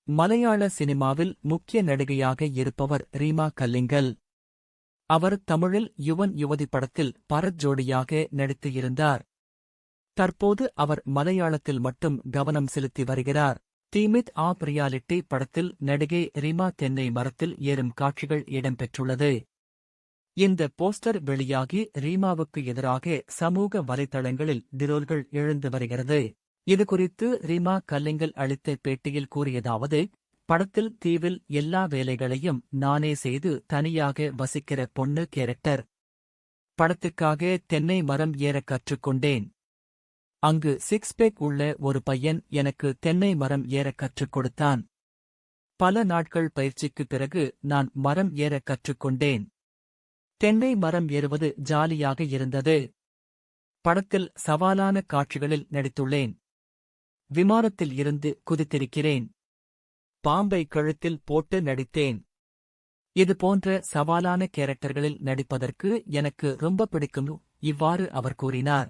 மலையாள சினிமாவில் முக்கிய நடிகையாக இருப்பவர் ரீமா கல்லிங்கல். அவர் தமிழில் யுவன் யுவதி படத்தில் பரத் ஜோடியாக நடித்து இருந்தார். தற்போது அவர் மலையாளத்தில் மட்டும் கவனம் செலுத்தி வருகிறார். தீமித் ஆப் ரியாலிட்டி படத்தில் நடிகை ரீமா தென்னை மரத்தில் ஏறும் காட்சிகள் இடம்பெற்றுள்ளது. இந்த போஸ்டர் வெளியாகி ரீமாவுக்கு எதிராக சமூக வலைதளங்களில் டிரோல்கள் எழுந்து வருகிறது. இதுகுறித்து ரீமா கல்லிங்கல் அளித்த பேட்டியில் கூறியதாவது: படத்தில் தீவில் எல்லா வேலைகளையும் நானே செய்து தனியாக வசிக்கிற பொண்ணு கேரக்டர். படத்திற்காக தென்னை மரம் ஏற கற்றுக்கொண்டேன். அங்கு சிக்ஸ் பேக் உள்ள ஒரு பையன் எனக்கு தென்னை மரம் ஏற கற்றுக் கொடுத்தான். பல நாட்கள் பயிற்சிக்குப் பிறகு நான் மரம் ஏற கற்றுக்கொண்டேன். தென்னை மரம் ஏறுவது ஜாலியாக இருந்தது. படத்தில் சவாலான காட்சிகளில் நடித்துள்ளேன். விமானத்தில் இருந்து குதித்திருக்கிறேன். பாம்பை கழுத்தில் போட்டு நடித்தேன். இது போன்ற சவாலான கேரக்டர்களில் நடிப்பதற்கு எனக்கு ரொம்ப பிடிக்கும். இவ்வாறு அவர் கூறினார்.